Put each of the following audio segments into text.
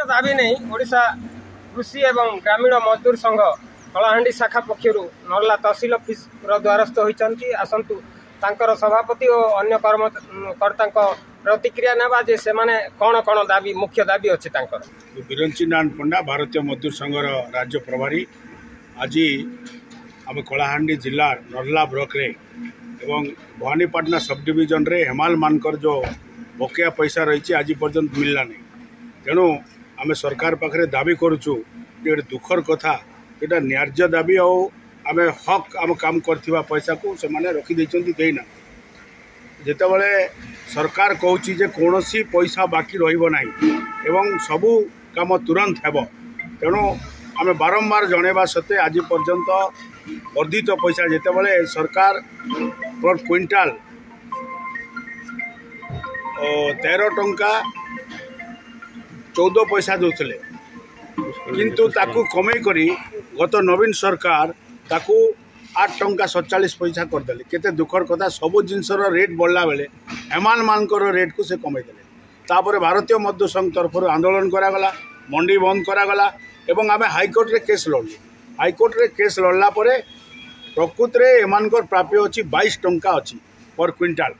दाबी नहीं ओडिशा कृषि एवं ग्रामीण मजदूर संघ कलाहांडी शाखा पक्षर नर्ला तहसिल ऑफिस द्वारस्थ होती आसतु तांकर सभापति और अन्य कर्मकर्ता प्रतिक्रिया नेबा जे से माने कौन कौन दाबी मुख्य दाबी अच्छे बिरंची नारायण पंडा भारतीय मजदूर संघर राज्य प्रभारी आज आम कलाहांडी जिला नर्ला ब्लॉक रे एवं भवानीपाटना सब डिविजन रे हेमाल मानकर जो बकेया पैसा रही आज पर्यंत मिलला नहीं। तेणु आम सरकार पाखे दाबी करुचु जे दुखर कथा यहाँ न्याय्य दाबी आम हक आम काम करथिबा पैसा को से माने रखी देना जितेबाला सरकार कहूँ जे कौन पैसा बाकी रहिबो नाही एवं सबू काम तुरंत हेब। तेणु आम बारंबार जनवा सत्वे आज पर्यंत वर्धित पैसा जितेबाला सरकार पर क्विंटाल 13 टंका 14 पैसा दूसरे किंतु ताकू कमे करी गत नवीन सरकार ताकू 8 टंका 47 पैसा करदे। केते दुखर कथा सबू जिनसर रेट बढ़ला बेले हेमान मानकर रेट को से कमेदेले। तापर भारतीय मजदूर संघ तरफ आंदोलन करागला मंडी बंद करागला एवं आम हाईकोर्ट रे केस लड़लु। हाईकोर्ट रे केस लड़ला परे प्रकृत रे एमानकर प्राप्य अच्छी 22 टंका अच्छी पर क्विंटाल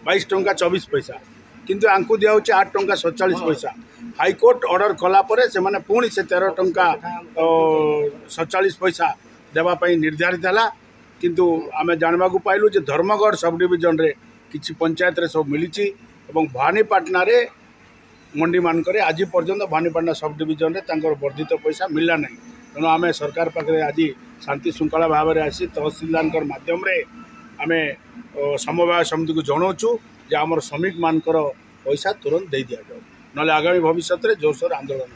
22 टंका 24 पैसा किंतु आंकु दिया 8 टंका 47 पैसा। हाईकोर्ट ऑर्डर कला परे से माने पुणी से 13 टंका 47 पैसा देवाई निर्धारित है किंतु आम जानवा पाइलु जे धर्मगढ़ सब डिविजन रे किसी पंचायत रे सब मिली भवानीपाटना रे मंडी मानक आज पर्यंत भवानीपाटना सब डिविजन रे वर्धित पैसा मिलला नहीं। तेणु आम सरकार पाखे आज शांति श्रृंखला भाव में आसी तहसीलदार माध्यम आम समवाय समिति को जनाऊँ जे आमर श्रमिक मानकर पैसा तुरंत दे दि जाऊ ना आगामी भविष्य में जोरसोर आंदोलन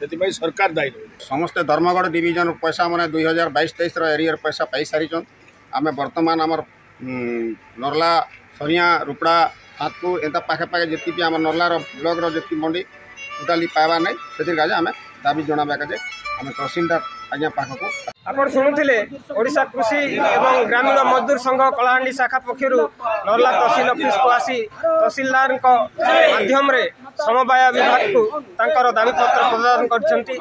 हो सरकार दायी रही। समस्ते धर्मगढ़ डिविजन पैसा मैंने 2022-23 एरियर पैसा पाई सारी आम बर्तमान आमर नर्ला सरिया रुपड़ा हाथपुर एंता पाखे पाखे जी भी आम नर्लार ब्लॉक जी मंडी टोटाली पाइबा नहीं से आम दाबी जनाबा आम तहसीलदार आज्ञा पाखक आपण शुणुले ओडिशा कृषि एवं ग्रामीण मजदूर संघ कलाहांडी शाखा पक्षर नर्ला तहसील ऑफिस को आसी तहसीलदार माध्यम रे समवाय विभाग को तांकर दाबी पत्र प्रदान करछंती।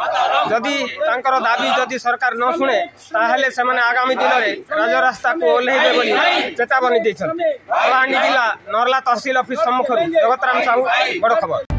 जदि तांकर दाबी जदि सरकार न शुणे ताहेले से माने आगामी दिन में राजरास्ता को ओल्हेबे बोली चेतावनी दैछंती। कलाहांडी जिला नर्ला तहसील ऑफिस सम्मुख जगतराम साहू बड़ खबर।